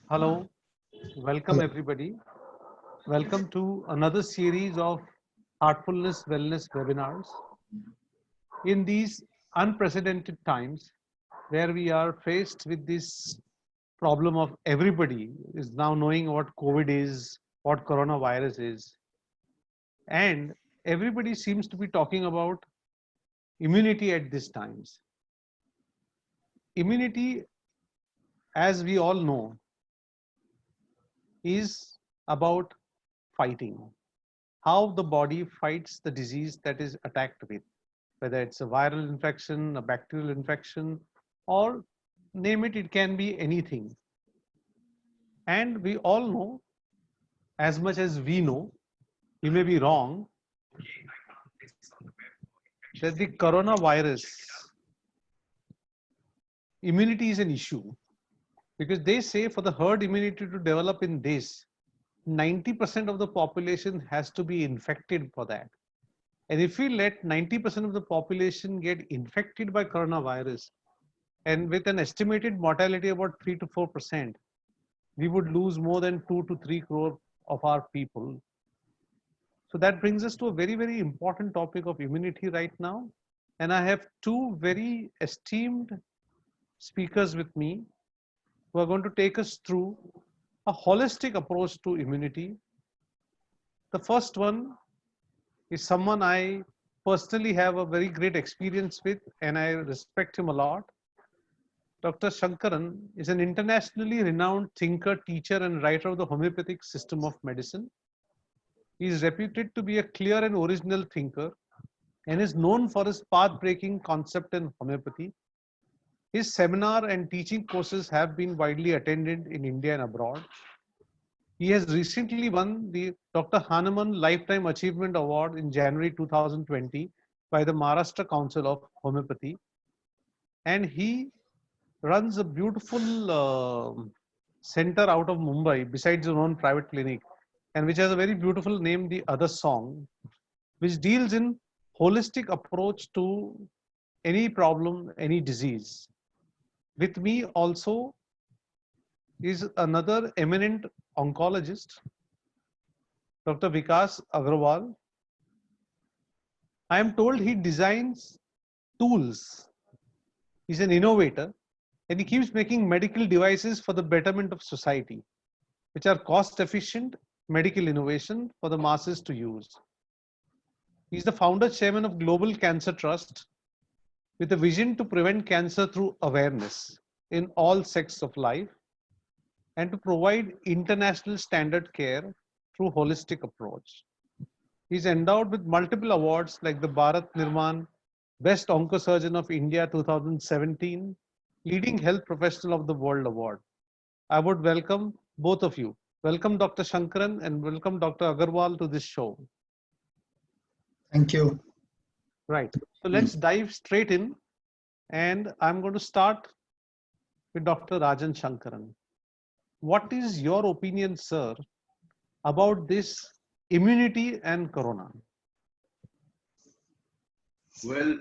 Hello, welcome everybody. Welcome to another series of Heartfulness Wellness webinars. In these unprecedented times where we are faced with this problem of everybody is now knowing what COVID is, what coronavirus is, and everybody seems to be talking about immunity at these times. Immunity, as we all know, is about fighting, how the body fights the disease that is attacked with, whether it's a viral infection, a bacterial infection, or name it, it can be anything. And we all know, as much as we know, we may be wrong, that the coronavirus immunity is an issue because they say for the herd immunity to develop in this, 90% of the population has to be infected for that. And if we let 90% of the population get infected by coronavirus, and with an estimated mortality about 3 to 4%, we would lose more than 2 to 3 crore of our people. So that brings us to a very, very important topic of immunity right now. And I have two very esteemed speakers with me who are going to take us through a holistic approach to immunity. The first one is someone I personally have a very great experience with, and I respect him a lot. Dr. Sankaran is an internationally renowned thinker, teacher, and writer of the homeopathic system of medicine. He is reputed to be a clear and original thinker and is known for his path-breaking concept in homeopathy. His seminar and teaching courses have been widely attended in India and abroad. He has recently won the Dr. Hanuman Lifetime Achievement Award in January 2020 by the Maharashtra Council of Homeopathy. And he runs a beautiful center out of Mumbai besides his own private clinic, and which has a very beautiful name, The Other Song, which deals in holistic approach to any problem, any disease. With me also is another eminent oncologist, Dr. Vikash Agarwal. I am told he designs tools. He's an innovator and he keeps making medical devices for the betterment of society, which are cost efficient medical innovation for the masses to use. He's the founder chairman of Global Cancer Trust with a vision to prevent cancer through awareness in all sectors of life and to provide international standard care through holistic approach. He's endowed with multiple awards like the Bharat Nirman Best Oncosurgeon of India 2017, Leading Health Professional of the World Award. I would welcome both of you. Welcome Dr. Sankaran and welcome Dr. Agarwal to this show. Thank you. Right. So let's dive straight in, and I'm going to start with Dr. Rajan Sankaran. What is your opinion, sir, about this immunity and corona? Well,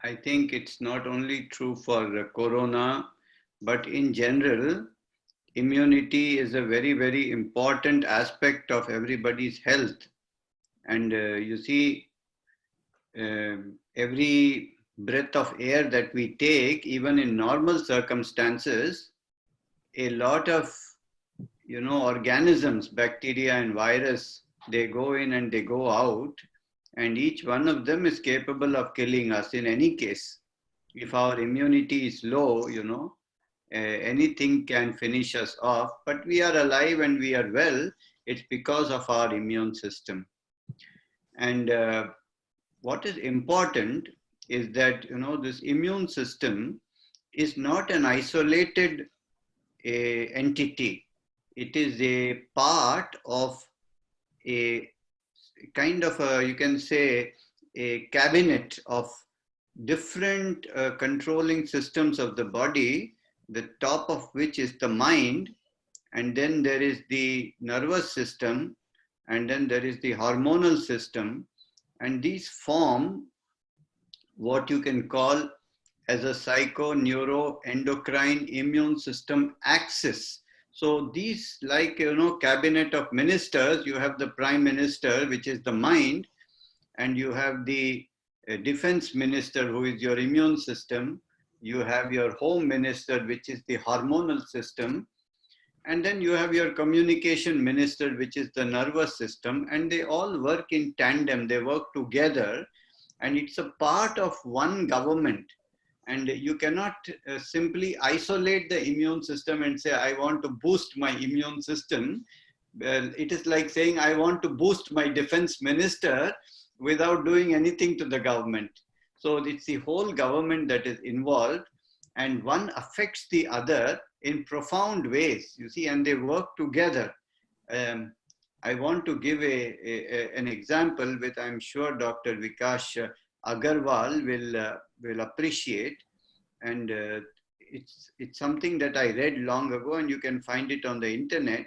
I think it's not only true for corona, but in general, immunity is a very, very important aspect of everybody's health. And you see, every breath of air that we take, even in normal circumstances, a lot of, organisms, bacteria and virus, they go in and they go out, and each one of them is capable of killing us in any case. If our immunity is low, anything can finish us off, but we are alive and we are well, it's because of our immune system. And what is important is that, this immune system is not an isolated entity. It is a part of a kind of you can say, a cabinet of different controlling systems of the body, the top of which is the mind, and then there is the nervous system, and then there is the hormonal system, and these form what you can call as a psycho, neuro, endocrine, immune system axis. So these, like, cabinet of ministers, you have the prime minister, which is the mind, and you have the defense minister, who is your immune system. You have your home minister, which is the hormonal system. And then you have your communication minister, which is the nervous system. And they all work in tandem, they work together. And it's a part of one government. And you cannot simply isolate the immune system and say, I want to boost my immune system. Well, it is like saying, I want to boost my defense minister without doing anything to the government. So it's the whole government that is involved, and one affects the other in profound ways, you see, and they work together. I want to give an example which I'm sure Dr. Vikash Agarwal will appreciate, and it's something that I read long ago, and you can find it on the internet.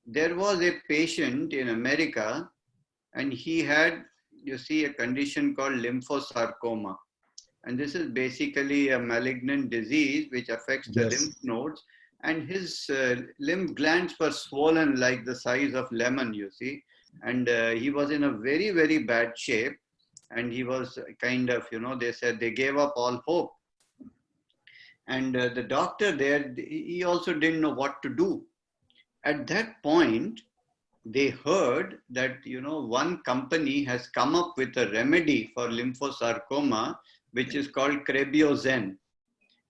There was a patient in America, and he had, you see, a condition called lymphosarcoma. And this is basically a malignant disease which affects the lymph nodes. And his lymph glands were swollen like the size of lemon, you see. And he was in a very, very bad shape. And he was kind of, they said they gave up all hope. And the doctor there, he also didn't know what to do. At that point, they heard that, one company has come up with a remedy for lymphosarcoma, which is called Crebiozin.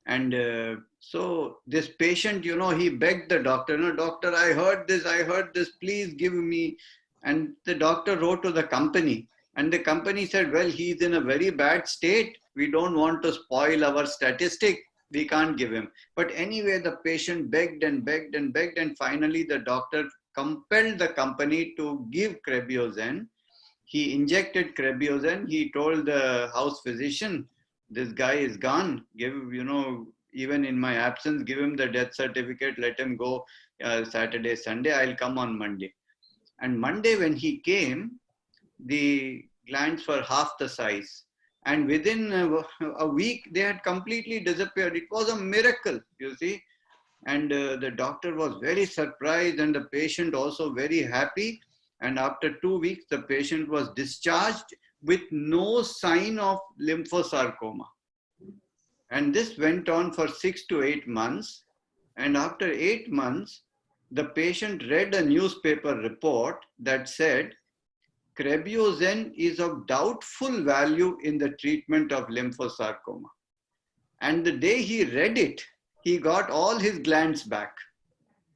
And so this patient, he begged the doctor, doctor, I heard this, please give me. And the doctor wrote to the company, and the company said, well, he's in a very bad state. We don't want to spoil our statistic. We can't give him. But anyway, the patient begged and begged and begged, and finally the doctor compelled the company to give Crebiozin. He injected Crebiozin. He told the house physician, this guy is gone. Give, even in my absence, give him the death certificate. Let him go Saturday, Sunday. I'll come on Monday. And Monday when he came, the glands were half the size. And within a week, they had completely disappeared. It was a miracle, you see. And the doctor was very surprised, and the patient also very happy. And after 2 weeks, the patient was discharged with no sign of lymphosarcoma. And this went on for 6 to 8 months. And after 8 months, the patient read a newspaper report that said, Crebiozin is of doubtful value in the treatment of lymphosarcoma. And the day he read it, he got all his glands back.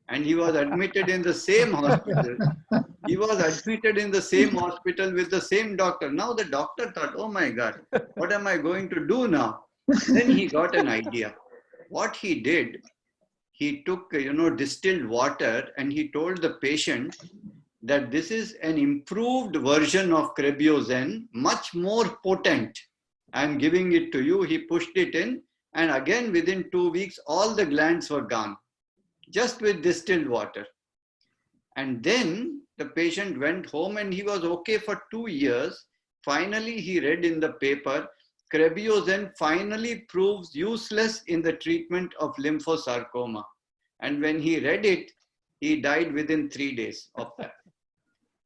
And he was admitted in the same hospital. He was admitted in the same hospital with the same doctor. Now the doctor thought, oh my God, what am I going to do now? Then he got an idea. What he did, he took, distilled water, and he told the patient that this is an improved version of Crebiozin, much more potent. I'm giving it to you. He pushed it in, and again within 2 weeks, all the glands were gone, just with distilled water. And then the patient went home, and he was okay for 2 years. Finally, he read in the paper, Crebiozin finally proves useless in the treatment of lymphosarcoma. And when he read it, he died within 3 days of that.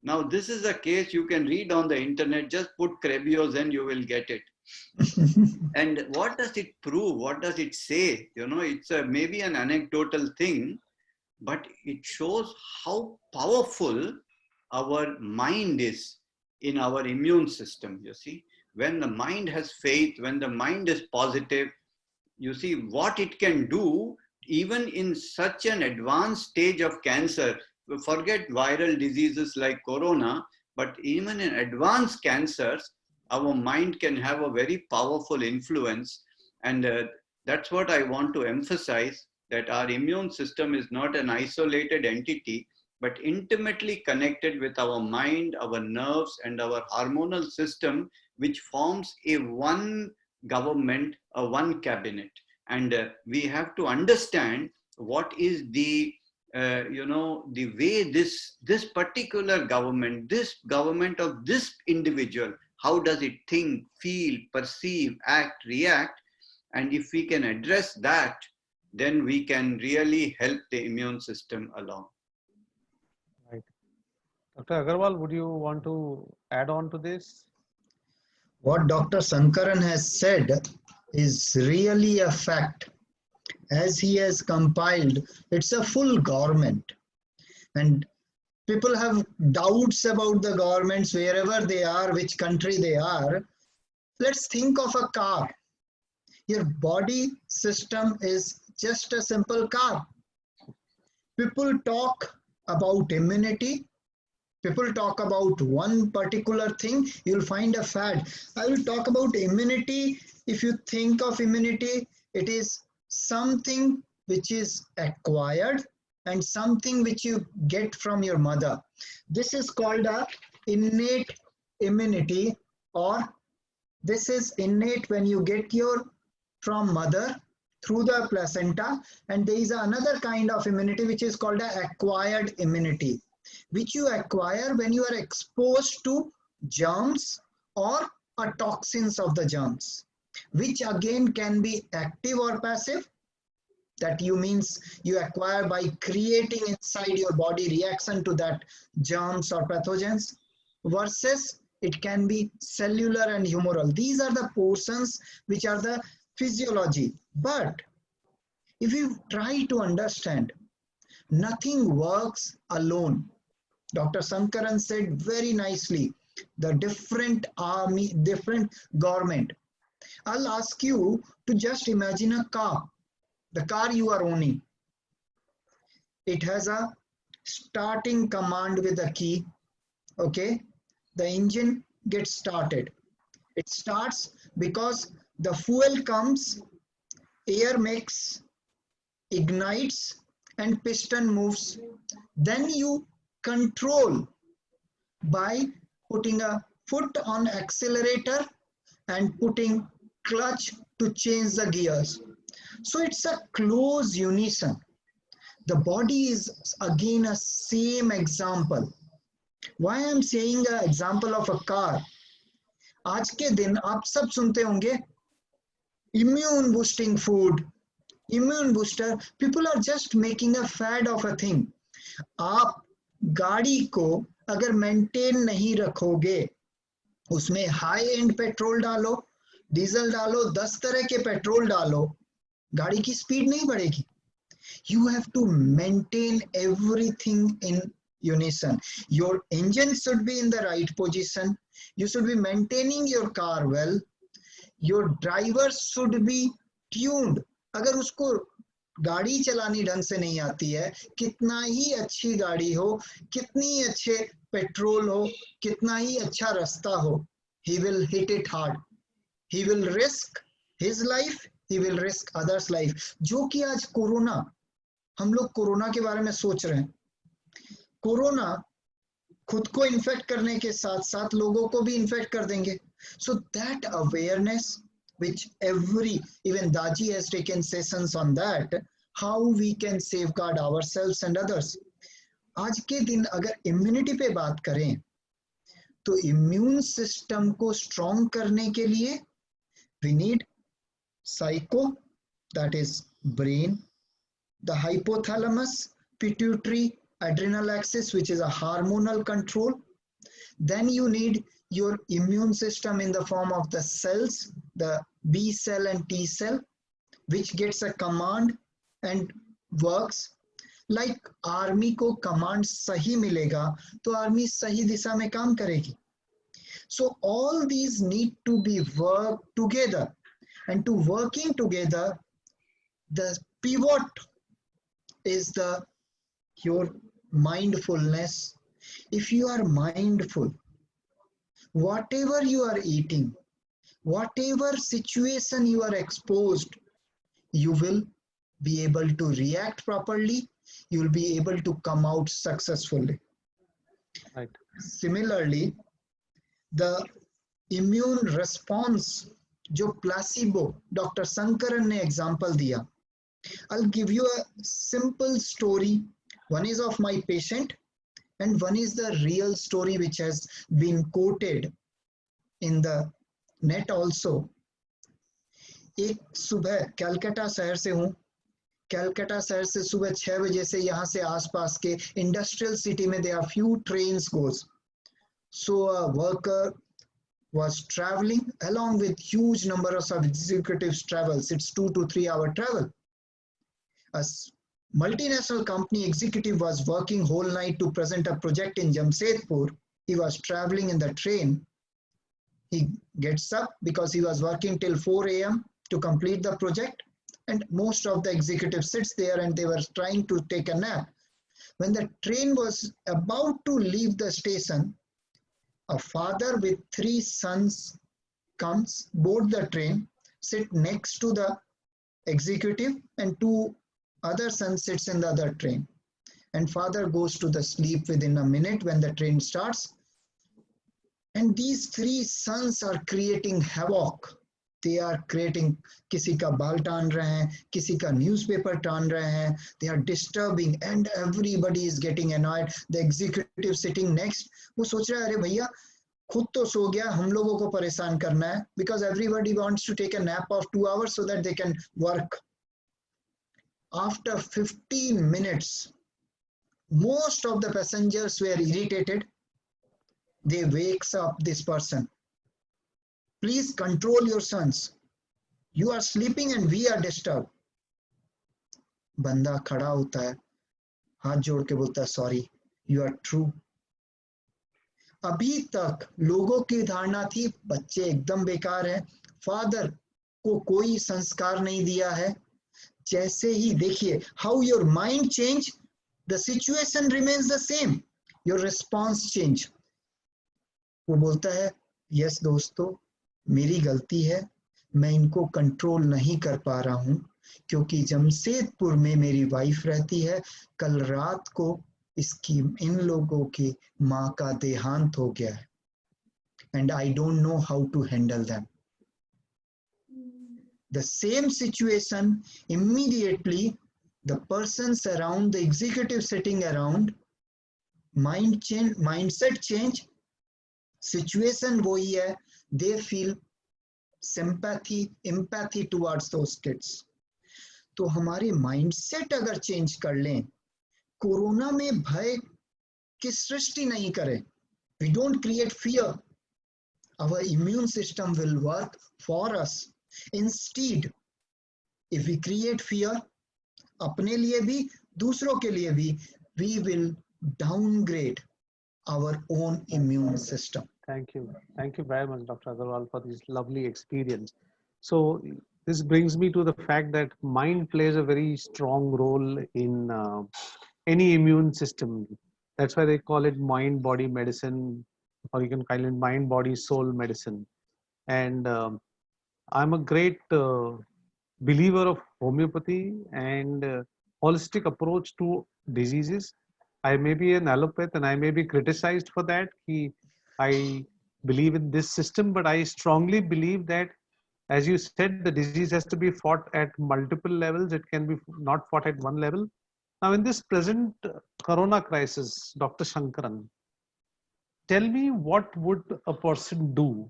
Now, this is a case you can read on the internet. Just put Crebiozin, you will get it. And what does it prove? What does it say? It's maybe an anecdotal thing, but it shows how powerful our mind is in our immune system, you see. When the mind has faith, when the mind is positive, you see what it can do, even in such an advanced stage of cancer. Forget viral diseases like corona, but even in advanced cancers, our mind can have a very powerful influence. And that's what I want to emphasize, that our immune system is not an isolated entity, but intimately connected with our mind, our nerves, and our hormonal system, which forms a one government, a one cabinet. And we have to understand what is the the way this particular government, of this individual, how does it think, feel, perceive, act, react? And if we can address that, then we can really help the immune system along. Right. Dr. Agarwal, would you want to add on to this? What Dr. Sankaran has said is really a fact. As he has compiled, it's a full government. And people have doubts about the governments wherever they are, which country they are. Let's think of a car. Your body system is just a simple car. People talk about immunity. People talk about one particular thing, you'll find a fad. I will talk about immunity. If you think of immunity, it is something which is acquired and something which you get from your mother. This is called a innate immunity, or this is innate when you get your from mother through the placenta, and there is another kind of immunity which is called a acquired immunity, which you acquire when you are exposed to germs or toxins of the germs, which again can be active or passive. That you means you acquire by creating inside your body reaction to that germs or pathogens, versus it can be cellular and humoral. These are the portions which are the physiology. But if you try to understand, nothing works alone. Dr. Sankaran said very nicely, the different army, different government. I'll ask you to just imagine a car, the car you are owning. It has a starting command with a key, okay? The engine gets started. It starts because the fuel comes, air makes, ignites, and piston moves. Then you control by putting a foot on accelerator and putting clutch to change the gears. So it's a close unison. The body is again a same example. Why I'm saying an example of a car? आज के दिन आप सब सुनते होंगे immune boosting food, immune booster. People are just making a fad of a thing. आप गाड़ी को अगर मेंटेन नहीं रखोगे, उसमें हाई एंड पेट्रोल डालो, डीजल डालो, 10 तरह के पेट्रोल डालो, गाड़ी की स्पीड नहीं बढ़ेगी. You have to maintain everything in unison. Your engine should be in the right position. You should be maintaining your car well. Your driver should be tuned. अगर उसको गाड़ी चलानी ढंग से नहीं आती है, कितना ही अच्छी गाड़ी हो, कितनी अच्छे पेट्रोल हो, कितना ही अच्छा रास्ता हो, he will hit it hard. He will risk his life, he will risk others' life. जो कि आज कोरोना, हम लोग कोरोना के बारे में सोच रहे हैं. कोरोना खुद को इन्फेक्ट करने के साथ साथ लोगों को भी इन्फेक्ट कर देंगे. So that awareness, which even Daji has taken sessions on that, how we can safeguard ourselves and others. आज के दिन अगर इम्यूनिटी पे बात करें, तो इम्यून सिस्टम को स्ट्रॉन्ग करने के लिए we need psycho, that is brain, the hypothalamus, pituitary, adrenal axis, which is a hormonal control. Then you need your immune system in the form of the cells, the B cell and T cell, which gets a command and works. Like army को command सही मिलेगा, तो army सही दिशा में काम करेगी. So all these need to be worked together, and to working together, the pivot is your mindfulness. If you are mindful, whatever you are eating, whatever situation you are exposed, you will be able to react properly, you will be able to come out successfully. Right. Similarly, the immune response, जो placebo, Dr. Sankaran ने example दिया. I'll give you a simple story. One is of my patient, and one is the real story which has been quoted in the net also. एक सुबह कलकत्ता शहर से हूँ, कलकत्ता शहर से सुबह 6 बजे से यहाँ से आसपास के इंडस्ट्रियल सिटी में there are few trains goes. So a worker was traveling along with huge numbers of executives travels. It's 2 to 3 hour travel. A multinational company executive was working whole night to present a project in Jamshedpur. He was traveling in the train. He gets up because he was working till 4 a.m. to complete the project, and most of the executives sits there and they were trying to take a nap. When the train was about to leave the station, a father with 3 sons comes, board the train, sit next to the executive, and 2 other sons sits in the other train. And father goes to the sleep within a minute when the train starts. And these 3 sons are creating havoc. They are creating, किसी का बाल टान रहे हैं, किसी का newspaper टान रहे हैं. They are disturbing and everybody is getting annoyed. The executive sitting next, वो सोच रहा है अरे भैया खुद तो सो गया, हम लोगों को परेशान करना है, because everybody wants to take a nap of 2 hours so that they can work. After 15 minutes, most of the passengers were irritated. They wakes up this person. Please control your sons. You are sleeping and we are disturbed. बंदा खड़ा होता है, हाथ जोड़ के बोलता है sorry, you are true. अभी तक लोगों की धारणा थी बच्चे एकदम बेकार हैं, फादर को कोई संस्कार नहीं दिया है. जैसे ही देखिए how your mind change, the situation remains the same, your response change. वो बोलता है यस दोस्तों मेरी गलती है, मैं इनको कंट्रोल नहीं कर पा रहा हूँ क्योंकि जमशेदपुर में मेरी वाइफ रहती है, कल रात को इसकी इन लोगों की माँ का देहांत हो गया है, and I don't know how to handle them. The same situation, immediately the persons around, the executive sitting around, mind change, mindset change, situation वही है, they feel sympathy, empathy towards those kids. तो हमारे mindset अगर change कर लें, corona में भय की सृष्टि नहीं करें, we don't create fear, our immune system will work for us. Instead, if we create fear, अपने लिए भी दूसरों के लिए भी, we will downgrade our own immune system. Thank you. Thank you very much, Dr. Agarwal, for this lovely experience. So this brings me to the fact that mind plays a very strong role in any immune system. That's why they call it mind-body medicine, or you can call it mind-body-soul medicine. And I'm a great believer of homeopathy and holistic approach to diseases. I may be an allopath and I may be criticized for that. I believe in this system, but I strongly believe that, as you said, the disease has to be fought at multiple levels. It can be not fought at one level. Now, in this present corona crisis, Dr. Sankaran, tell me what would a person do?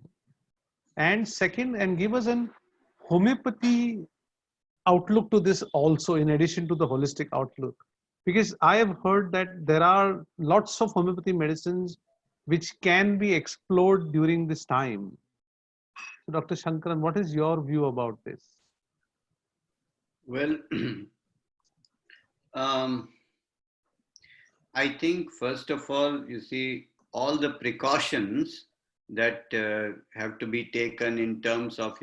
And second, and give us an homeopathy outlook to this also, in addition to the holistic outlook. Because I have heard that there are lots of homeopathy medicines which can be explored during this time. So, Dr. Sankaran, what is your view about this? Well, I think first of all, you see, all the precautions that have to be taken in terms of,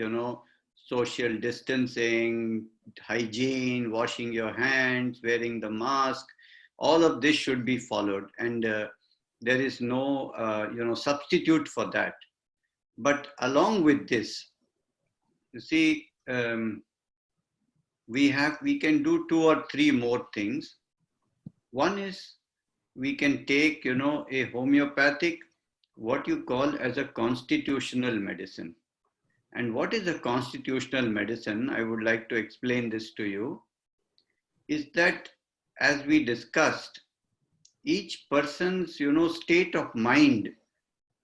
social distancing, hygiene, washing your hands, wearing the mask, all of this should be followed. And there is no, substitute for that. But along with this, you see, we can do 2 or 3 more things. One is we can take, a homeopathic, what you call as a constitutional medicine. And what is a constitutional medicine? I would like to explain this to you. Is that, as we discussed, each person's, state of mind,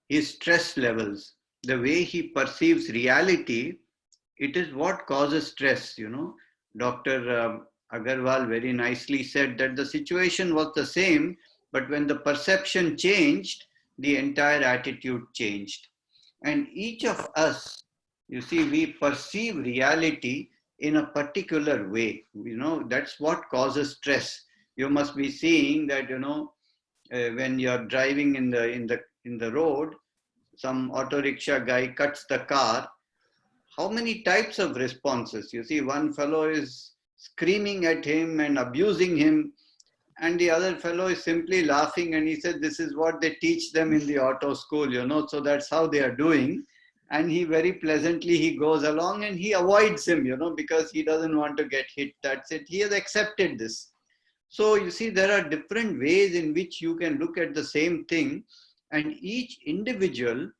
his stress levels, the way he perceives reality it is what causes stress. Dr. Agarwal very nicely said that the situation was the same, but when the perception changed, the entire attitude changed. And each of us, you see, we perceive reality in a particular way. That's what causes stress. You must be seeing that, when you're driving in the road, some auto rickshaw guy cuts the car. How many types of responses? You see, one fellow is screaming at him and abusing him, and the other fellow is simply laughing, and he said, this is what they teach them in the auto school, so that's how they are doing. And he very pleasantly, he goes along and he avoids him, because he doesn't want to get hit. That's it. He has accepted this. So you see, there are different ways in which you can look at the same thing, and each individual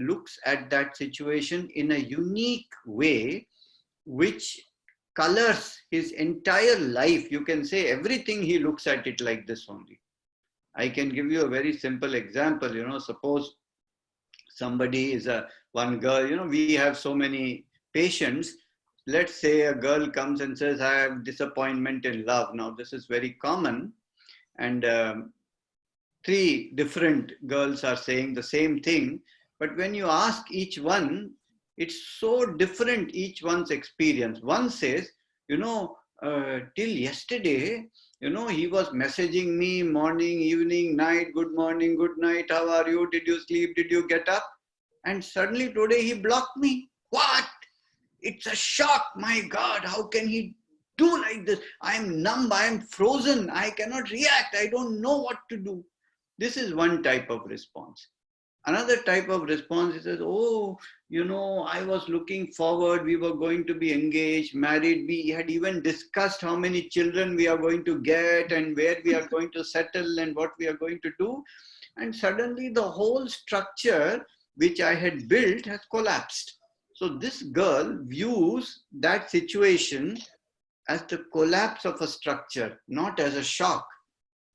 looks at that situation in a unique way, which colors his entire life. You can say everything, he looks at it like this only. I can give you a very simple example. Suppose somebody is one girl, we have so many patients. Let's say a girl comes and says, I have disappointment in love. Now, this is very common. And three different girls are saying the same thing. But when you ask each one, it's so different, each one's experience. One says, till yesterday, he was messaging me morning, evening, night, good morning, good night, how are you? Did you sleep? Did you get up? And suddenly today he blocked me. What? It's a shock. My God, how can he do like this? I'm numb, I'm frozen, I cannot react, I don't know what to do. This is one type of response. Another type of response is, oh, I was looking forward, we were going to be engaged, married, we had even discussed how many children we are going to get and where we are going to settle and what we are going to do. And suddenly the whole structure which I had built has collapsed. So this girl views that situation as the collapse of a structure, not as a shock.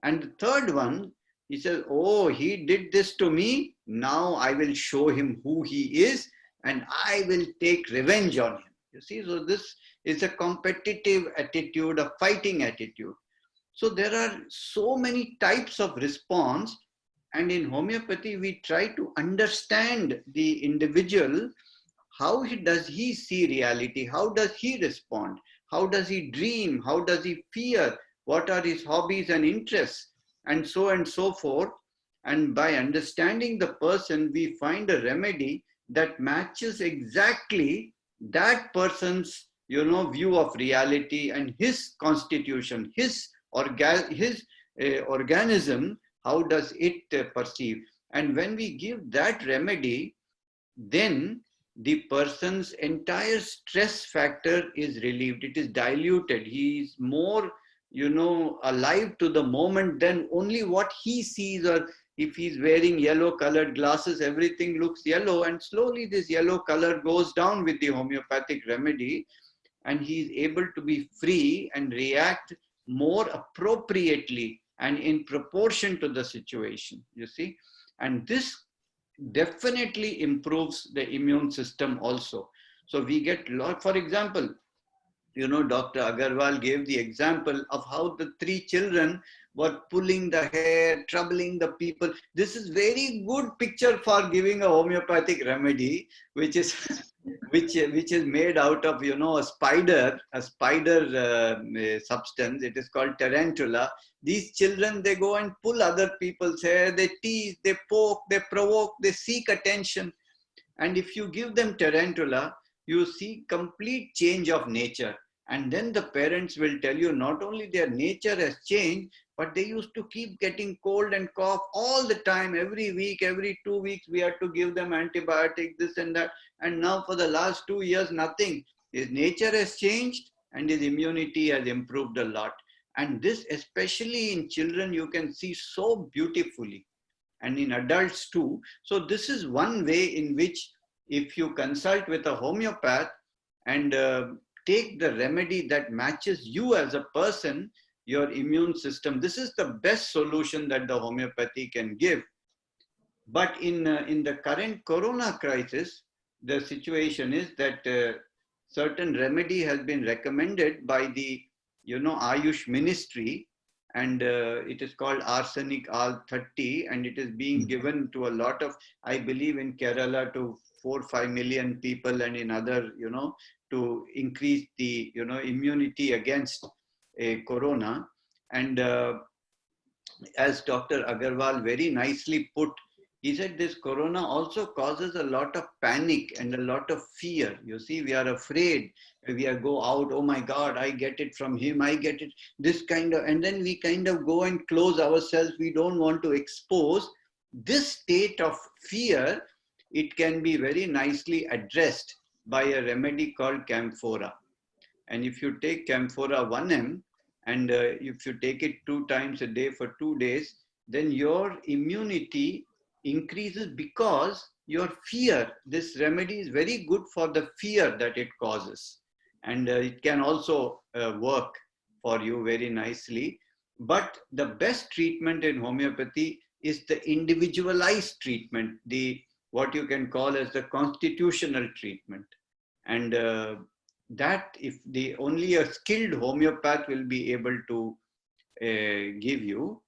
And the third one, he says, oh, he did this to me. Now I will show him who he is and I will take revenge on him. You see, so this is a competitive attitude, a fighting attitude. So there are so many types of response. And in homeopathy, we try to understand the individual. How does he see reality? How does he respond? How does he dream? How does he fear? What are his hobbies and interests? And so forth. And by understanding the person, we find a remedy that matches exactly that person's, view of reality and his constitution, his organism. How does it perceive? And when we give that remedy, then the person's entire stress factor is relieved. It is diluted. He is more, alive to the moment than only what he sees. Or if he's wearing yellow colored glasses, everything looks yellow. And slowly this yellow color goes down with the homeopathic remedy. And he is able to be free and react more appropriately and in proportion to the situation, you see. And this definitely improves the immune system also. So we get for example, Dr. Agarwal gave the example of how the three children were pulling the hair, troubling the people. This is very good picture for giving a homeopathic remedy, which is which is made out of a spider substance. It is called tarantula. These children, they go and pull other people's hair, they tease, they poke, they provoke, they seek attention. And if you give them tarantula, you see complete change of nature. And then the parents will tell you not only their nature has changed, but they used to keep getting cold and cough all the time. Every week, every 2 weeks, we had to give them antibiotics, this and that. And now for the last 2 years, nothing. His nature has changed and his immunity has improved a lot. And this, especially in children, you can see so beautifully, and in adults too. So this is one way in which, if you consult with a homeopath and take the remedy that matches you as a person, your immune system, this is the best solution that the homeopathy can give. But in the current corona crisis, the situation is that certain remedy has been recommended by the, Ayush ministry, and it is called arsenic Al-30, and it is being given to a lot of, I believe in Kerala, to 4-5 million people, and in other, to increase the, immunity against a corona. And as Dr. Agarwal very nicely put, he said this corona also causes a lot of panic and a lot of fear. You see, we are afraid. We are go out, oh my God, I get it from him, I get it, this kind of, and then we kind of go and close ourselves. We don't want to expose this state of fear. It can be very nicely addressed by a remedy called camphora. And if you take camphora 1 ml, and if you take it 2 times a day for 2 days, then your immunity increases, because your fear, this remedy is very good for the fear that it causes. And it can also work for you very nicely. But the best treatment in homeopathy is the individualized treatment, the what you can call as the constitutional treatment. And that if the only a skilled homeopath will be able to give you.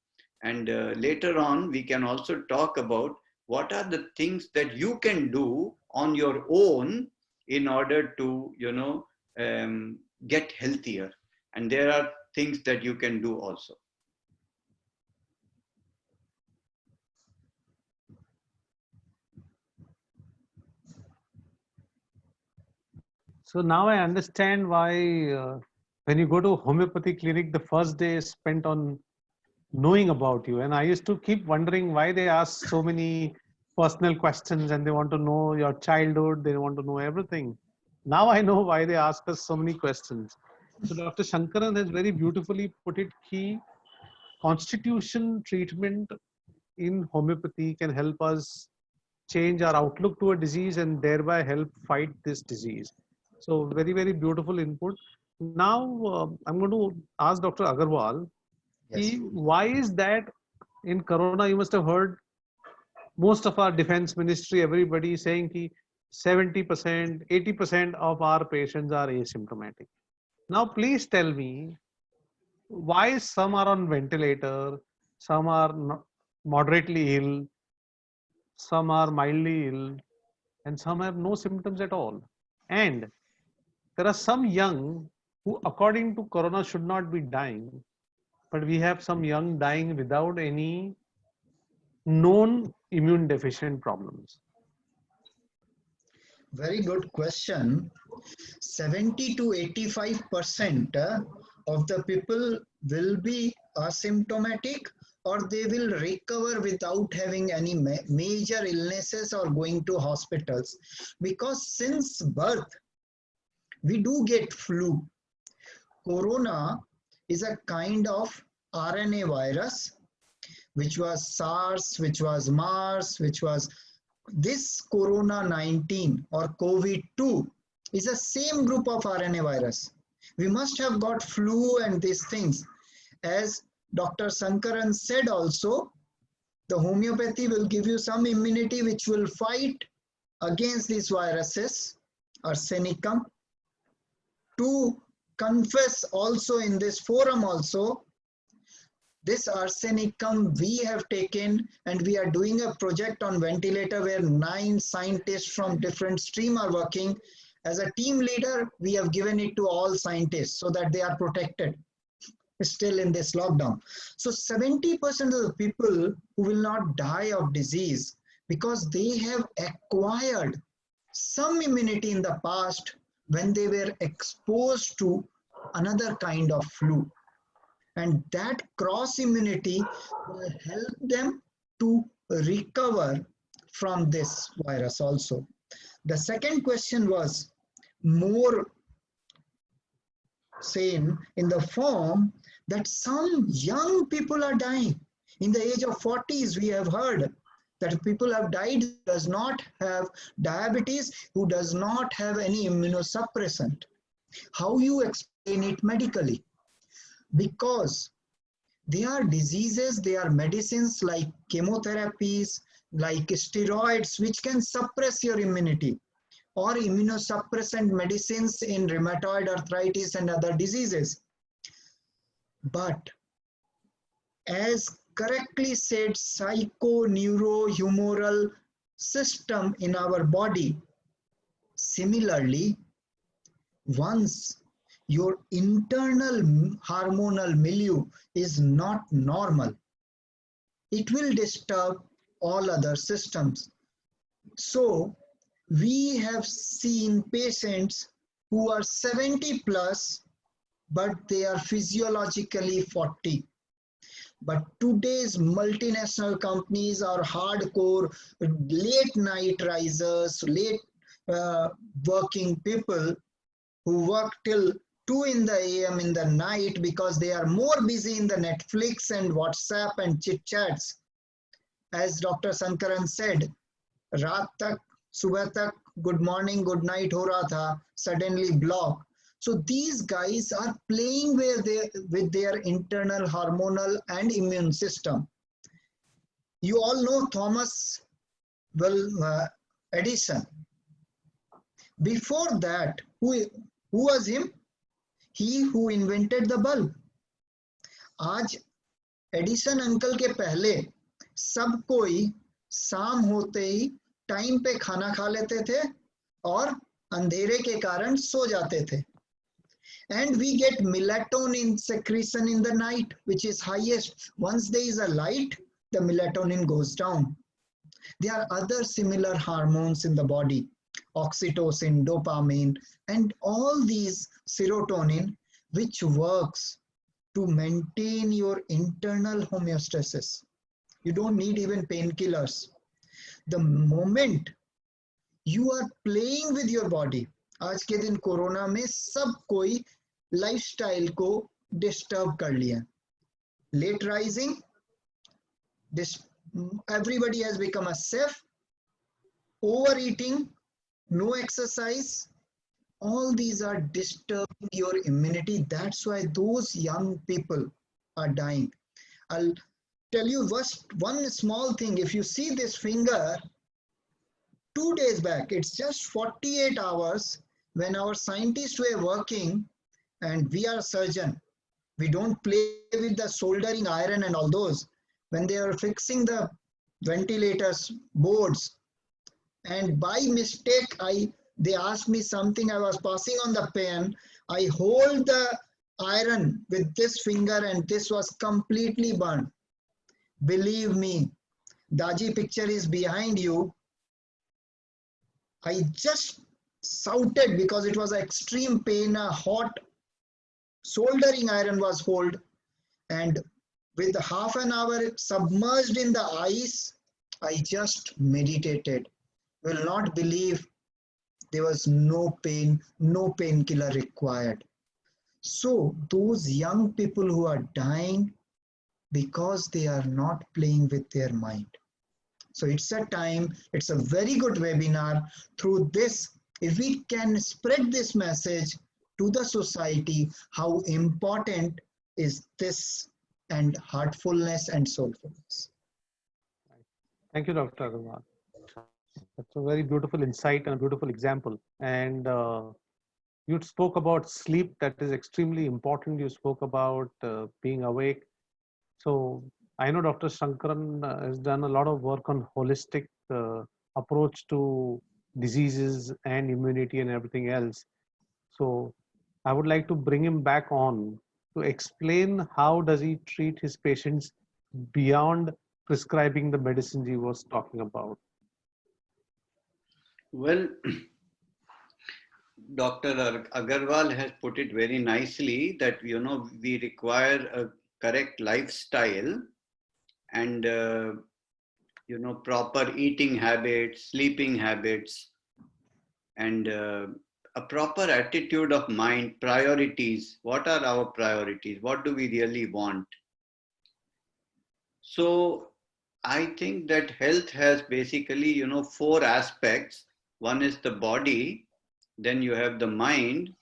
And later on, we can also talk about what are the things that you can do on your own in order to, get healthier. And there are things that you can do also. So now I understand why when you go to homeopathy clinic, the first day is spent on knowing about you. And I used to keep wondering why they ask so many personal questions, and they want to know your childhood, they want to know everything. Now I know why they ask us so many questions. So Dr. Sankaran has very beautifully put it, key constitution treatment in homeopathy can help us change our outlook to a disease and thereby help fight this disease. So very, very beautiful input. Now I'm going to ask Dr. Agarwal, Yes. why is that in Corona, you must have heard most of our defense ministry, everybody saying ki 70%, 80% of our patients are asymptomatic. Now, please tell me why some are on ventilator, some are moderately ill, some are mildly ill, and some have no symptoms at all. And there are some young who, according to Corona, should not be dying, but we have some young dying without any known immune deficient problems. Very good question. 70 to 85% of the people will be asymptomatic, or they will recover without having any major illnesses or going to hospitals. Because since birth, we do get flu. Corona is a kind of RNA virus, which was SARS, which was MERS, which was this Corona 19 or COVID-2 is the same group of RNA virus. We must have got flu and these things. As Dr. Sankaran said also, the homeopathy will give you some immunity which will fight against these viruses, arsenicum. To confess also in this forum also, this arsenicum we have taken, and we are doing a project on ventilator where 9 scientists from different stream are working. As a team leader, we have given it to all scientists so that they are protected still in this lockdown. So 70% of the people who will not die of disease because they have acquired some immunity in the past when they were exposed to another kind of flu. And that cross immunity will help them to recover from this virus also. The second question was more sane in the form that some young people are dying. In the age of 40s, we have heard that people have died who does not have diabetes, who does not have any immunosuppressant. How you explain it medically? Because they are diseases, they are medicines like chemotherapies, like steroids, which can suppress your immunity. or immunosuppressant medicines in rheumatoid arthritis and other diseases. But as correctly said, psychoneurohumoral system in our body, similarly, once your internal hormonal milieu is not normal, it will disturb all other systems. So we have seen patients who are 70 plus, but they are physiologically 40. But today's multinational companies are hardcore late night risers, late working people who work till 2 in the AM in the night because they are more busy in the Netflix and WhatsApp and chit chats. As Dr. Sankaran said, रात तक सुबह तक good morning good night हो रहा था, suddenly block. So these guys are playing with their internal hormonal and immune system. You all know Thomas Edison. Before that, who was him? He who invented the bulb. आज Edison uncle के पहले सब कोई शाम होते ही time पे खाना खा लेते थे और अंधेरे के कारण सो जाते थे. And we get melatonin secretion in the night, which is highest. Once there is a light, the melatonin goes down. There are other similar hormones in the body, oxytocin, dopamine, and all these serotonin, which works to maintain your internal homeostasis. You don't need even painkillers. The moment you are playing with your body, आज के दिन corona में सब कोई lifestyle को disturb कर लिया. Late rising, everybody has become a chef, overeating, no exercise, all these are disturbing your immunity. That's why those young people are dying. I'll tell you one small thing. If you see this finger, 2 days back, it's just 48 hours when our scientists were working, and we are surgeon. We don't play with the soldering iron and all those. When they are fixing the ventilators boards, and by mistake they asked me something, I was passing on the pen, I hold the iron with this finger and this was completely burned. Believe me, Daji picture is behind you. I just shouted because it was extreme pain. A hot soldering iron was hold, and with half an hour submerged in the ice, I just meditated. Will not believe there was no pain, no painkiller required. So those young people who are dying because they are not playing with their mind. So it's a time, it's a very good webinar. Through this, if we can spread this message to the society, how important is this and heartfulness and soulfulness. Thank you, Dr. Agarwal. That's a very beautiful insight and a beautiful example. And you spoke about sleep, that is extremely important. You spoke about being awake. So I know Dr. Sankaran has done a lot of work on holistic approach to diseases and immunity and everything else. So I would like to bring him back on to explain how does he treat his patients beyond prescribing the medicines he was talking about. Well, Dr. Agarwal has put it very nicely that, we require a correct lifestyle and, proper eating habits, sleeping habits, and a proper attitude of mind, priorities. What are our priorities? What do we really want? So I think that health has basically, 4 aspects. One is the body, then you have the mind,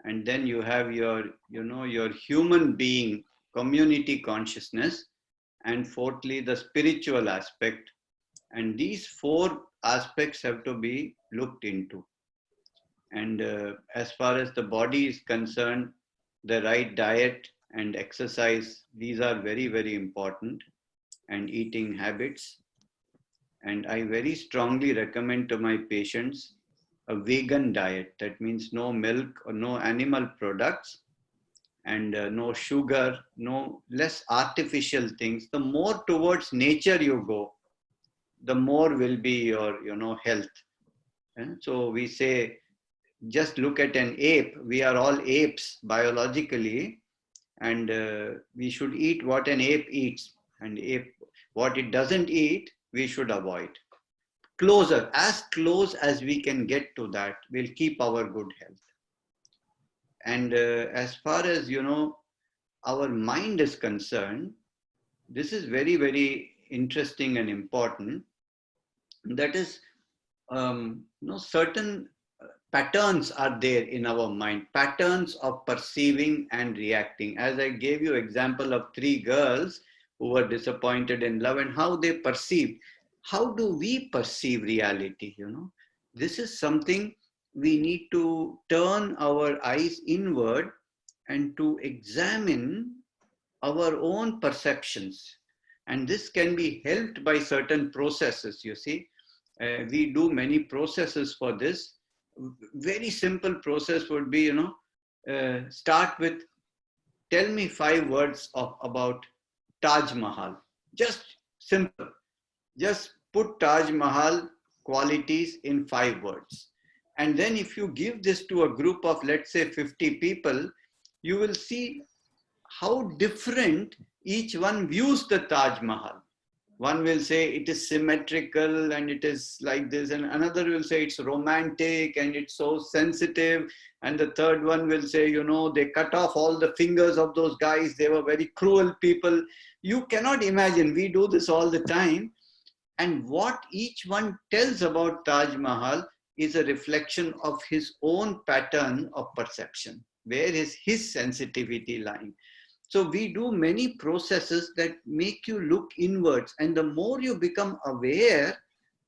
and then you have your, your human being, community consciousness, and fourthly, the spiritual aspect. And these 4 aspects have to be looked into. And as far as the body is concerned, the right diet and exercise, these are very, very important, and eating habits. And I very strongly recommend to my patients a vegan diet. That means no milk or no animal products, and no sugar, no less artificial things. The more towards nature you go, the more will be your, health. And so we say, just look at an ape. We are all apes biologically, and we should eat what an ape eats, and what it doesn't eat, we should avoid. Closer, as close as we can get to that, will keep our good health. And as far as our mind is concerned, this is very, very interesting and important. That is, certain patterns are there in our mind, patterns of perceiving and reacting. As I gave you example of three girls who were disappointed in love and how they perceived. How do we perceive reality? This is something we need to turn our eyes inward and to examine our own perceptions. And this can be helped by certain processes, you see. We do many processes for this. Very simple process would be, start with, tell me 5 words about Taj Mahal. Just simple. Just put Taj Mahal qualities in 5 words. And then if you give this to a group of, let's say, 50 people, you will see how different each one views the Taj Mahal. One will say it is symmetrical and it is like this, and another will say it's romantic and it's so sensitive, and the third one will say, they cut off all the fingers of those guys, they were very cruel people. You cannot imagine, we do this all the time, and what each one tells about Taj Mahal is a reflection of his own pattern of perception. Where is his sensitivity lying? So we do many processes that make you look inwards, and the more you become aware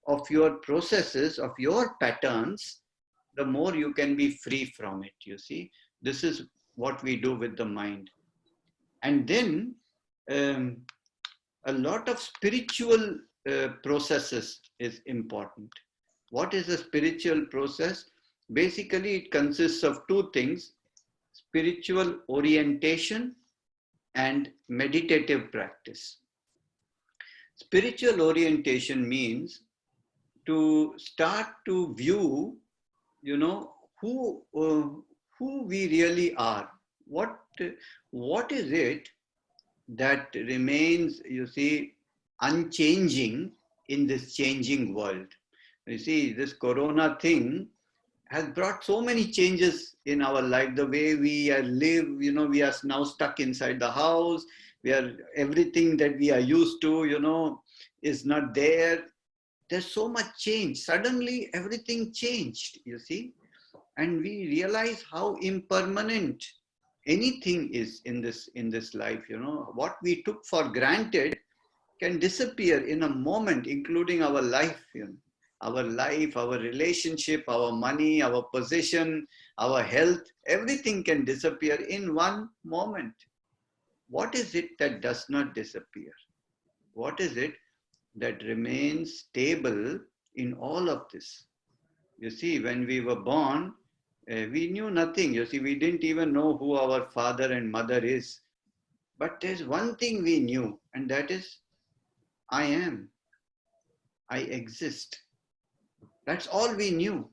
of your processes, of your patterns, the more you can be free from it, you see. This is what we do with the mind. And then a lot of spiritual processes is important. What is a spiritual process? Basically, it consists of two things: spiritual orientation and meditative practice. Spiritual orientation means to start to view, who we really are. What is it that remains, you see, unchanging in this changing world? You see, this corona thing has brought so many changes in our life. The way we live, we are now stuck inside the house. Everything that we are used to, is not there. There's so much change. Suddenly everything changed, you see. And we realize how impermanent anything is in this life. What we took for granted can disappear in a moment, including our life. Our life, our relationship, our money, our position, our health, everything can disappear in one moment. What is it that does not disappear? What is it that remains stable in all of this? You see, when we were born, we knew nothing. You see, we didn't even know who our father and mother is. But there's one thing we knew, and that is, I am. I exist. That's all we knew.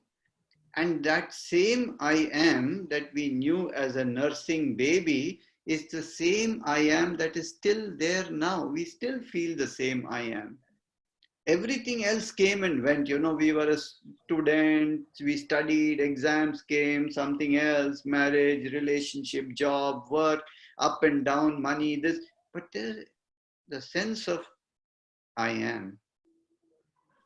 And that same I am that we knew as a nursing baby is the same I am that is still there now. We still feel the same I am. Everything else came and went. We were a student, we studied, exams came, something else, marriage, relationship, job, work, up and down, money, this. But there's the sense of I am.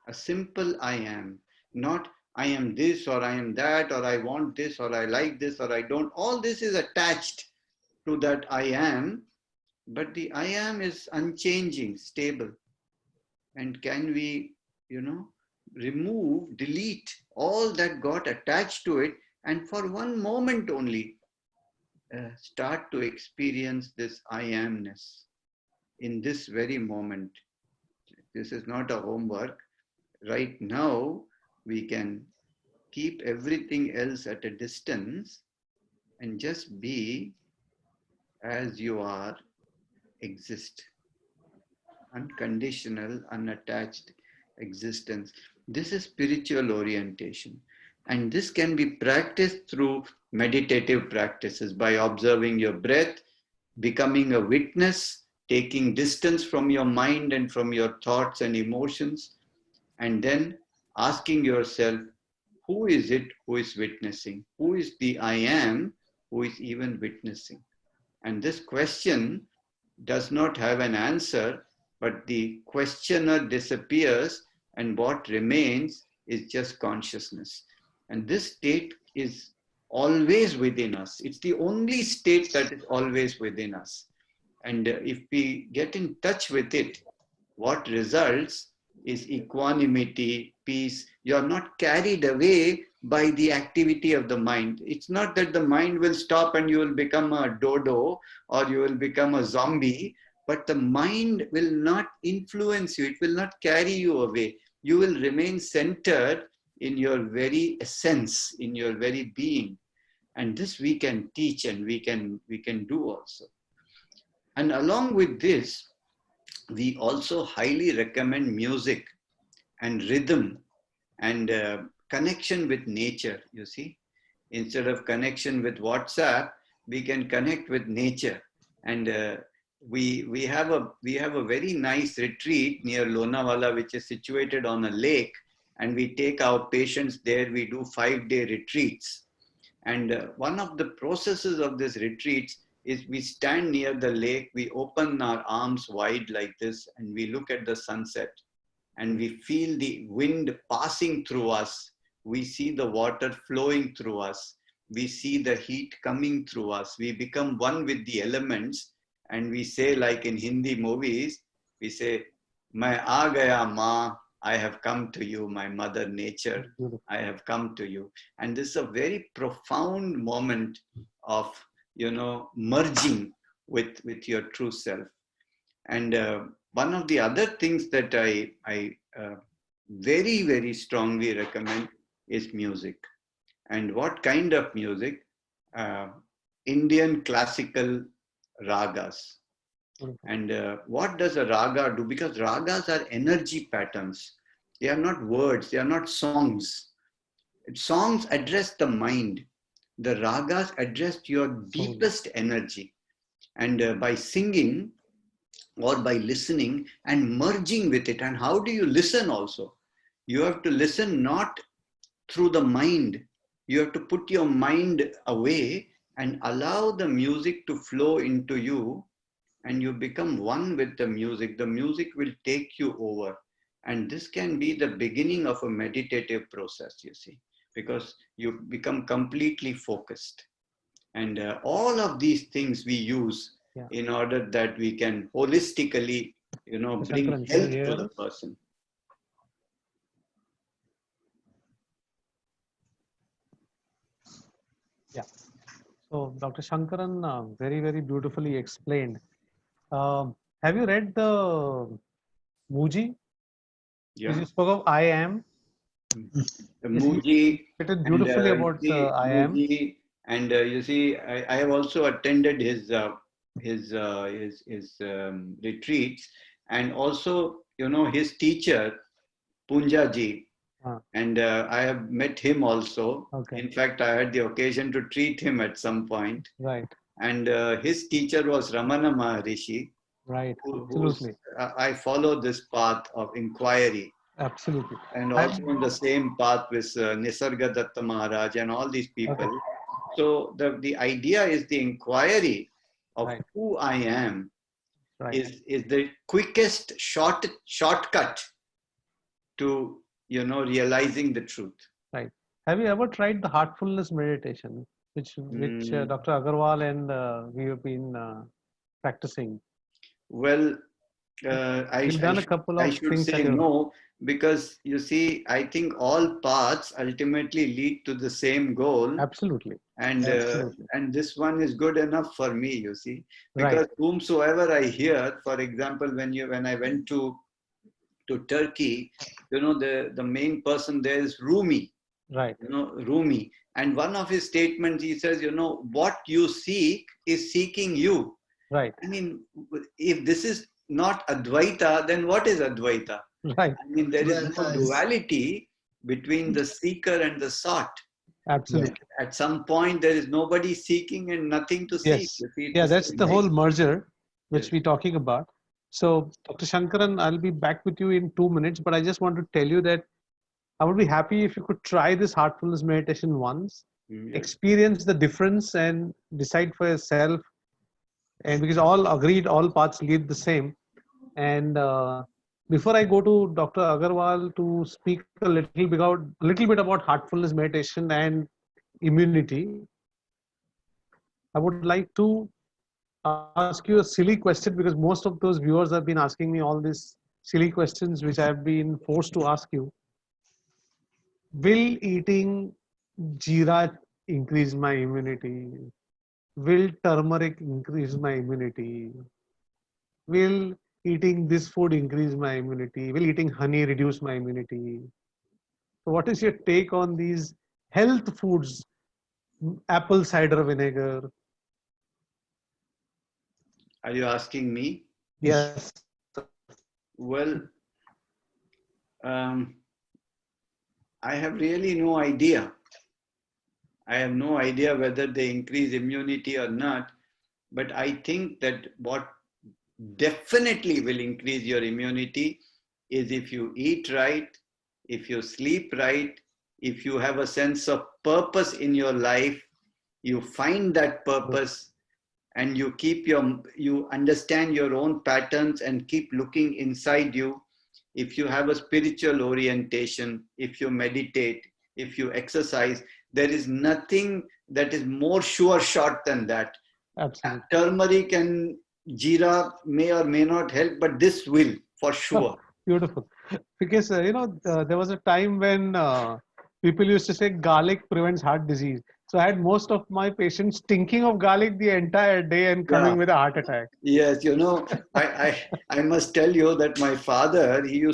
A simple I am. Not I am this or I am that or I want this or I like this or I don't. All this is attached to that I am, but the I am is unchanging, stable. And can we, remove, delete all that got attached to it And for one moment only, start to experience this I amness in this very moment. This is not a homework. Right now, we can keep everything else at a distance and just be as you are, exist. Unconditional, unattached existence. This is spiritual orientation. And this can be practiced through meditative practices by observing your breath, becoming a witness, taking distance from your mind and from your thoughts and emotions, and then asking yourself, who is it who is witnessing? Who is the I am who is even witnessing? And this question does not have an answer, but the questioner disappears, and what remains is just consciousness. And this state is always within us. It's the only state that is always within us. And if we get in touch with it, what results is equanimity, peace. You're not carried away by the activity of the mind. It's not that the mind will stop and you will become a dodo or you will become a zombie, but the mind will not influence you. It will not carry you away. You will remain centered in your very essence, in your very being. And this we can teach and we can do also. And along with this, we also highly recommend music and rhythm and connection with nature, you see. Instead of connection with WhatsApp, we can connect with nature. And we have a very nice retreat near Lonavala, which is situated on a lake, and we take our patients there. We do 5-day retreats. And one of the processes of this retreats is we stand near the lake, we open our arms wide like this, and we look at the sunset, and we feel the wind passing through us. We see the water flowing through us. We see the heat coming through us. We become one with the elements, and we say, like in Hindi movies, we say, "Main aa gaya ma, I have come to you, my mother nature, I have come to you." And this is a very profound moment of, merging with your true self. And one of the other things that I very, very strongly recommend is music. And what kind of music? Indian classical ragas. And what does a raga do? Because ragas are energy patterns. They are not words, they are not songs. Songs address the mind. The ragas address your deepest energy. And by singing or by listening and merging with it. And how do you listen also? You have to listen not through the mind. You have to put your mind away and allow the music to flow into you, and you become one with the music. The music will take you over. And this can be the beginning of a meditative process, you see, because you become completely focused. And all of these things we use in order that we can holistically, bring health to the person. Yeah. So Dr. Sankaran very, very beautifully explained. Have you read the Muji? Yeah. You spoke of I am. The Muji. It is beautifully about I am. Muji, and you see, I have also attended his retreats, and also, his teacher, Punjaji. And I have met him also. Okay. In fact, I had the occasion to treat him at some point. Right. And his teacher was Ramana Maharishi. Right. Absolutely. I follow this path of inquiry. Absolutely. And also on the same path with Nisarga Datta Maharaj and all these people. Okay. So the idea is the inquiry of who I am is the quickest shortcut to realizing the truth. Right. Have you ever tried the heartfulness meditation, which Dr. Agarwal and we have been practicing? Well, I should say no, because you see, I think all paths ultimately lead to the same goal. Absolutely. And Absolutely. and this one is good enough for me, you see, Right. because whomsoever I hear, for example, when I went to Turkey, the main person there is Rumi, Right. Rumi. And one of his statements, he says, what you seek is seeking you. Right. I mean, if this is not Advaita, then what is Advaita? Right. I mean, there is Well, no duality between the seeker and the sought. yeah. Absolutely. At some point, there is nobody seeking and nothing to seek. Yes. You see, it's Yeah, the that's same the whole thing. merger Yes. which we're talking about. So, Dr. Shankaran, I'll be back with you in 2 minutes, but I just want to tell you that I would be happy if you could try this heartfulness meditation once, Yes. experience the difference, and decide for yourself. And because all agreed, all paths lead the same. And before I go to Dr. Agarwal to speak a little bit about heartfulness meditation and immunity, I would like to ask you a silly question because most of those viewers have been asking me all these silly questions which I have been forced to ask you. Will eating jeera increase my immunity? Will turmeric increase my immunity? Will eating this food increase my immunity? Will eating honey reduce my immunity? So, what is your take on these health foods? Apple cider vinegar. Are you asking me? Yes. Well, um, I have really no idea. I have no idea whether they increase immunity or not. But I think that what definitely will increase your immunity is if you eat right, if you sleep right, if you have a sense of purpose in your life, you find that purpose, and you understand your own patterns and keep looking inside you. If you have a spiritual orientation, if you meditate, if you exercise, there is nothing that is more sure shot than that. Absolutely. Turmeric and jeera may or may not help, but this will for Oh, sure. beautiful. Because there was a time when people used to say garlic prevents heart disease. So I had most of my patients thinking of garlic the entire day and Yeah. coming with a heart attack. Yes, I must tell you that my father, he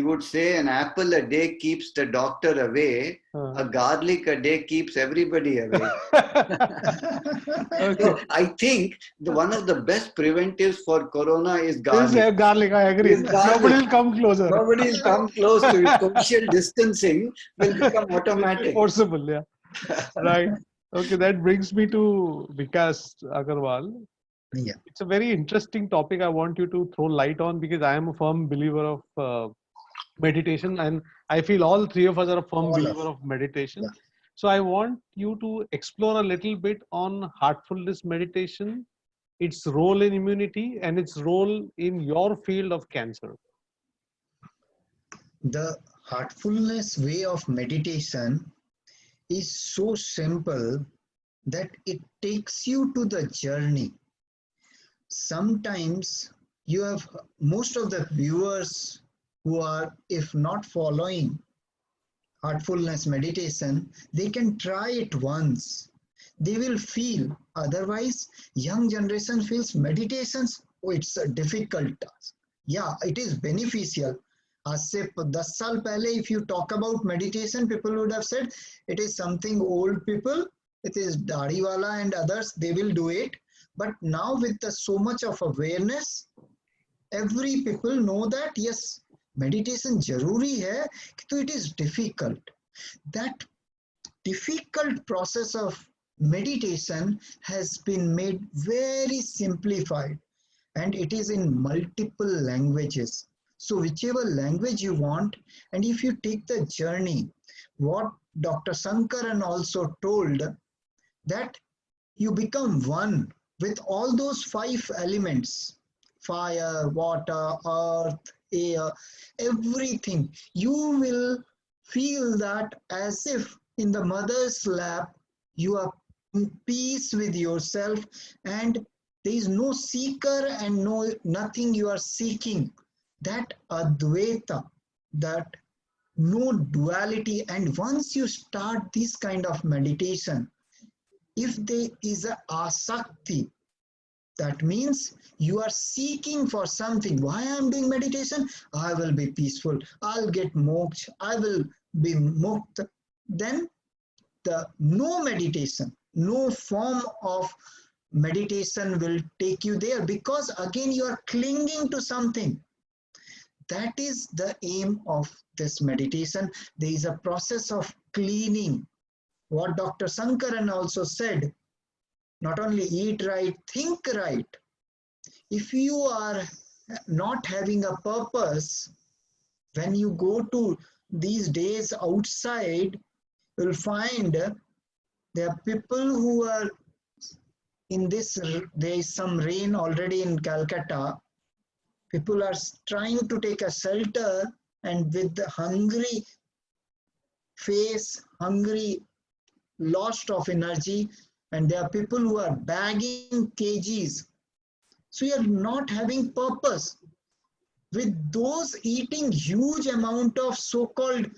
would say an apple a day keeps the doctor away, a garlic a day keeps everybody away. Okay. So I think one of the best preventives for corona is Is garlic. garlic, I agree. Is garlic. Nobody will come closer. Nobody will come close to it. Social distancing will become Will be automatic. forcible, yeah. Right. Okay, that brings me to Vikash Agarwal. Yeah. It's a very interesting topic I want you to throw light on because I am a firm believer of meditation, and I feel all three of us are a firm All believer of of meditation. yeah. So I want you to explore a little bit on heartfulness meditation, its role in immunity, and its role in your field of cancer. The heartfulness way of meditation is so simple that it takes you to the journey. Sometimes you have most of the viewers who are, if not following heartfulness meditation, they can try it once. They will feel. Otherwise, young generation feels meditations, oh, it's a difficult task. Yeah, it is beneficial. आज से 10 साल पहले if you talk about meditation, people would have said it is something old people, it is Dadiwala and others, they will do it. But now with so much of awareness, every people know that yes, meditation jaruri hai, so it is difficult. That difficult process of meditation has been made very simplified, and it is in multiple languages. So whichever language you want, and if you take the journey, what Dr. Sankaran also told, that you become one with all those 5 elements: fire, water, earth, air, everything. You will feel that as if in the mother's lap you are in peace with yourself, and there is no seeker and no nothing you are seeking. that Advaita, that no duality. And once you start this kind of meditation, if there is a asakti, that means you are seeking for something. Why I am doing meditation? I will be peaceful. I'll get moksha. I will be mukta. Then the no meditation, no form of meditation will take you there, because again you are clinging to something. That is the aim of this meditation. There is a process of cleaning. What Dr. Sankaran also said, not only eat right, think right. If you are not having a purpose, when you go to these days outside, you'll find there are people who are in this, there is some rain already in Calcutta. People are trying to take a shelter, and with the hungry face, hungry, lost of energy, and there are people who are bagging kgs. So you are not having purpose. With those eating huge amount of so-called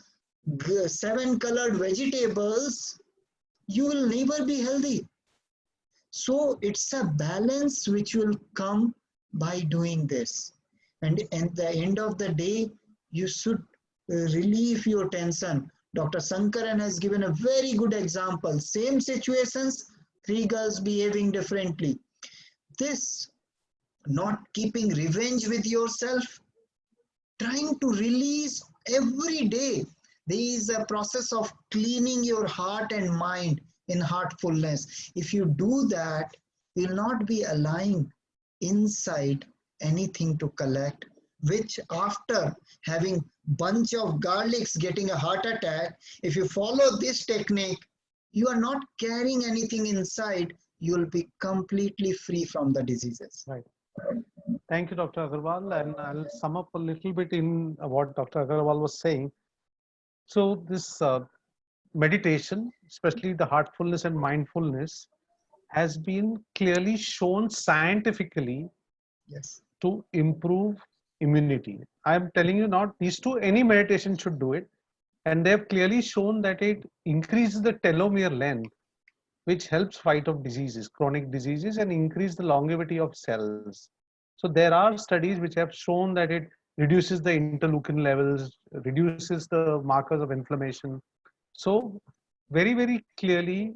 seven colored vegetables, you will never be healthy. So it's a balance which will come by doing this. And at the end of the day, you should relieve your tension. Dr. Sankaran has given a very good example. Same situations, three girls behaving differently. This not keeping revenge with yourself, trying to release every day. There is a process of cleaning your heart and mind in heartfulness. If you do that, you will not be allowing inside anything to collect, which after having bunch of garlics getting a heart attack, if you follow this technique, you are not carrying anything inside, you will be completely free from the diseases. Right. Thank you, Dr. Agarwal. And I'll sum up a little bit in what Dr. Agarwal was saying. So this meditation, especially the heartfulness and mindfulness, has been clearly shown scientifically Yes. to improve immunity. I'm telling you, not these two, any meditation should do it. And they have clearly shown that it increases the telomere length, which helps fight off diseases, chronic diseases, and increase the longevity of cells. So there are studies which have shown that it reduces the interleukin levels, reduces the markers of inflammation. So very, very clearly,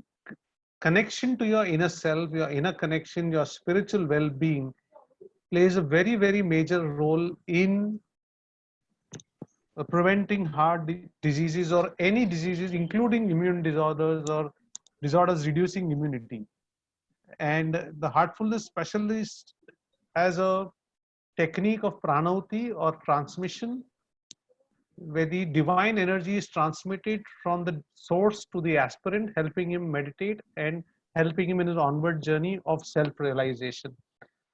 connection to your inner self, your inner connection, your spiritual well-being plays a very, very major role in preventing heart diseases or any diseases, including immune disorders or disorders reducing immunity. And the heartfulness specialist has a technique of pranauti or transmission, where the divine energy is transmitted from the source to the aspirant, helping him meditate and helping him in his onward journey of self-realization.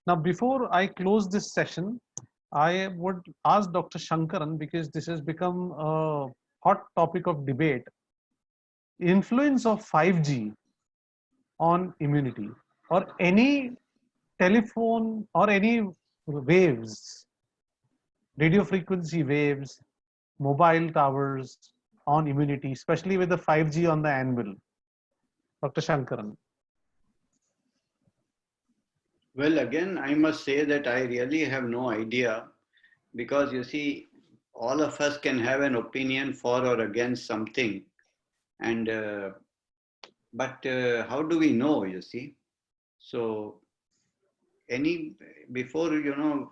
Now, before I close this session, I would ask Dr. Sankaran, because this has become a hot topic of debate, influence of 5G on immunity, or any telephone or any waves, radio frequency waves, mobile towers on immunity, especially with the 5G on the anvil. Dr. Sankaran. Well, again, I must say that I really have no idea, because you see, all of us can have an opinion for or against something, and but how do we know? You see, so any before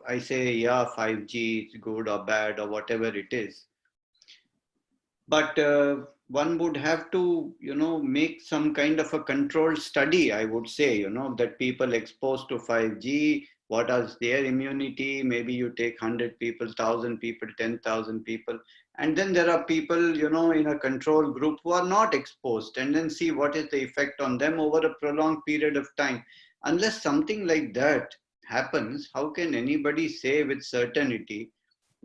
I say yeah, 5G is good or bad or whatever it is, but one would have to make some kind of a controlled study, I would say, that people exposed to 5G, what is their immunity. Maybe you take 100 people, 1,000 people, 10,000 people, and then there are people in a control group who are not exposed, and then see what is the effect on them over a prolonged period of time. Unless something like that happens, how can anybody say with certainty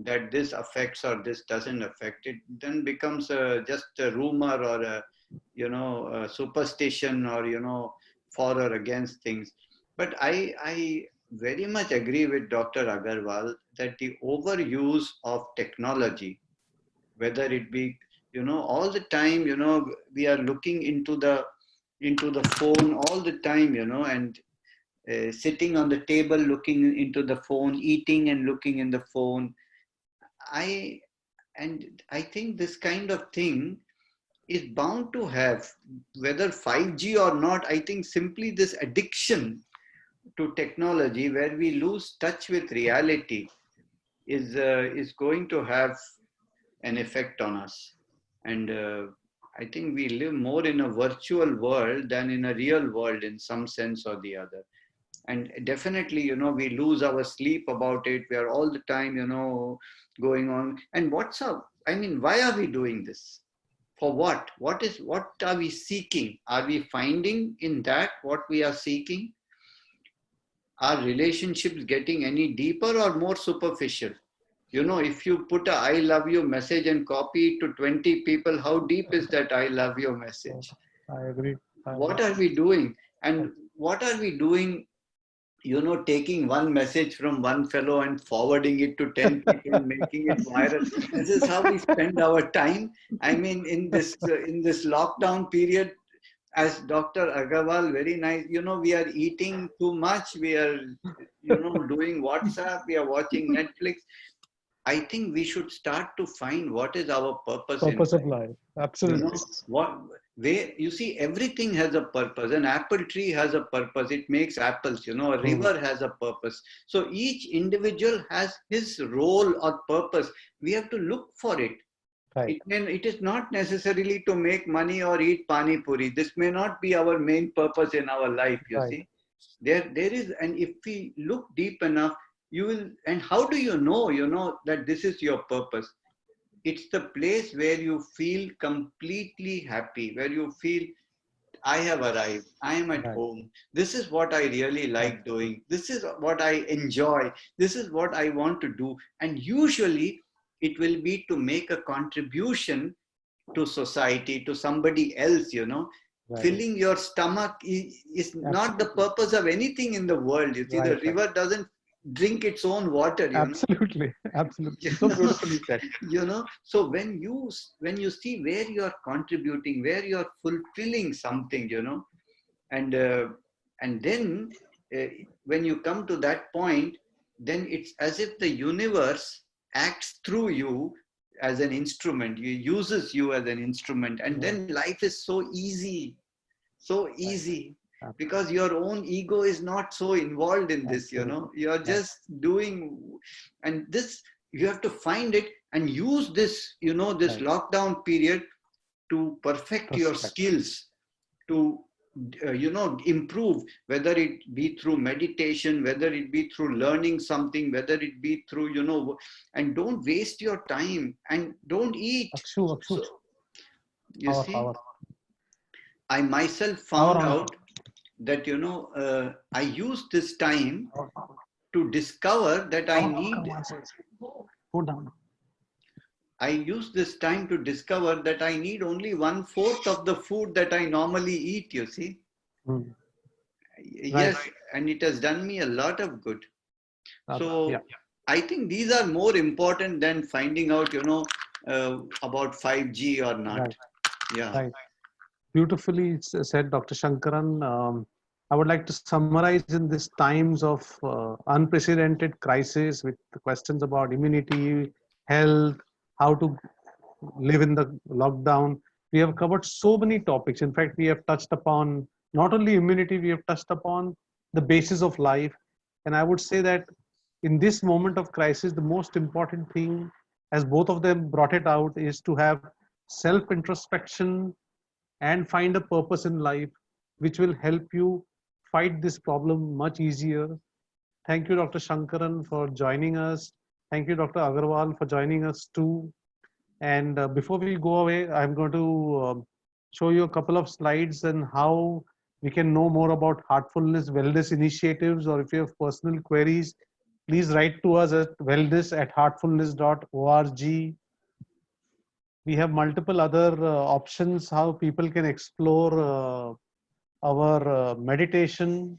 that this affects or this doesn't affect? It then becomes just a rumor or a superstition, or for or against things. But I very much agree with Dr. Agarwal that the overuse of technology, whether it be, all the time, we are looking into the phone all the time, and sitting on the table looking into the phone, eating and looking in the phone. I and I think this kind of thing is bound to have, whether 5G or not. I think simply this addiction to technology, where we lose touch with reality, is going to have an effect on us. And I think we live more in a virtual world than in a real world in some sense or the other. And definitely, we lose our sleep about it. We are all the time, going on. And what's up? I mean, why are we doing this? For what? What are we seeking? Are we finding in that what we are seeking? Are relationships getting any deeper or more superficial? If you put a I love you message and copy it to 20 people, how deep is that I love you message? I agree. What are we doing? And what are we doing, taking one message from one fellow and forwarding it to 10 people and making it viral? This is how we spend our time. I mean, in this lockdown period, as Dr. Agarwal very nice, we are eating too much. We are, doing WhatsApp. We are watching Netflix. I think we should start to find what is our purpose in Purpose of life. life. Absolutely. What way you see, everything has a purpose. An apple tree has a purpose. It makes apples. A river has a purpose. So each individual has his role or purpose. We have to look for it. Right. It is not necessarily to make money or eat pani puri. This may not be our main purpose in our life. You Right. see, there is, and if we look deep enough, you will. And how do you know that this is your purpose? It's the place where you feel completely happy, where you feel, I have arrived, I am at Right. home, this is what I really like doing, this is what I enjoy, this is what I want to do. And usually it will be to make a contribution to society, to somebody else. Right. Filling your stomach is not the Absolutely. purpose of anything in the world. You see, the Right. river doesn't drink its own water. Absolutely. Absolutely. So beautifully said. So when you see where you are contributing, where you are fulfilling something, and then when you come to that point, then it's as if the universe acts through you as an instrument. He uses you as an instrument, and then life is so easy, because your own ego is not so involved in this. You're just doing, and this, you have to find it and use this, this lockdown period to perfect your skills, to improve, whether it be through meditation, whether it be through learning something, whether it be through, and don't waste your time, and don't eat. So, you see, I myself found out that, I use this time to discover that I use this time to discover that I need only 1/4 of the food that I normally eat, you see. Yes, and it has done me a lot of good. So I think these are more important than finding out, about 5G or not. Right. Beautifully said, Dr. Sankaran. I would like to summarize in these times of unprecedented crisis with the questions about immunity, health, how to live in the lockdown. We have covered so many topics. In fact, we have touched upon not only immunity, we have touched upon the basis of life. And I would say that in this moment of crisis, the most important thing, as both of them brought it out, is to have self introspection and find a purpose in life, which will help you fight this problem much easier. Thank you, Dr. Sankaran, for joining us. Thank you, Dr. Agarwal, for joining us too. And before we go away, I'm going to show you a couple of slides and how we can know more about Heartfulness wellness initiatives, or if you have personal queries, please write to us at wellness@heartfulness.org. We have multiple other options how people can explore our meditation.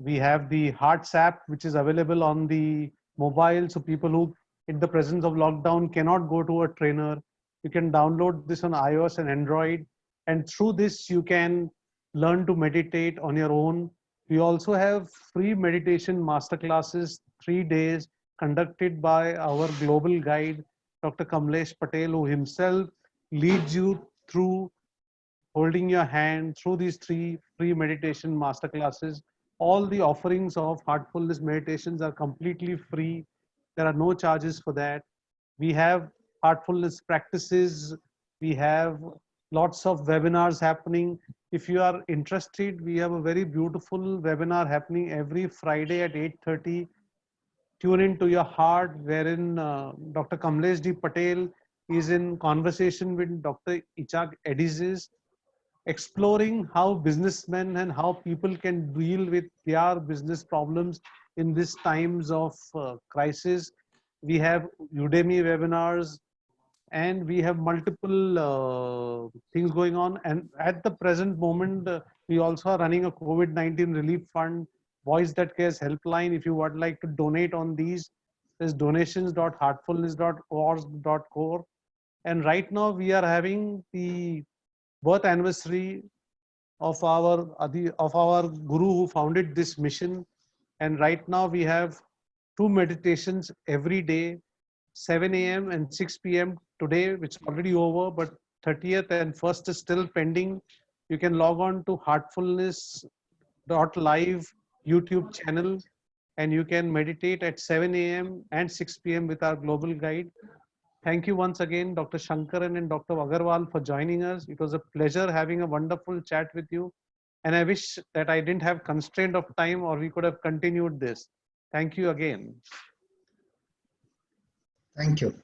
We have the Hearts app, which is available on the mobile. So people who, in the presence of lockdown, cannot go to a trainer, you can download this on iOS and Android. And through this, you can learn to meditate on your own. We also have free meditation masterclasses, 3 days, conducted by our global guide, Dr. Kamlesh Patel, who himself leads you through holding your hand through these 3 free meditation masterclasses. All the offerings of heartfulness meditations are completely free. There are no charges for that. We have heartfulness practices. We have lots of webinars happening. If you are interested, we have a very beautiful webinar happening every Friday at 8:30. Tune into your heart, wherein Dr. Kamlesh D. Patel is in conversation with Dr. Ichak Edizes, exploring how businessmen and how people can deal with their business problems in these times of crisis. We have Udemy webinars, and we have multiple things going on. And at the present moment, we also are running a COVID-19 relief fund, Voice That Cares helpline. If you would like to donate on these, there's donations.heartfulness.org.core. And right now we are having the birth anniversary of our guru who founded this mission. And right now we have 2 meditations every day, 7 a.m. and 6 p.m. today, which is already over, but 30th and 1st is still pending. You can log on to heartfulness.live YouTube channel, and you can meditate at 7 a.m. and 6 p.m. with our global guide. Thank you once again, Dr. Sankaran and Dr. Agarwal, for joining us. It was a pleasure having a wonderful chat with you. And I wish that I didn't have constraint of time, or we could have continued this. Thank you again. Thank you.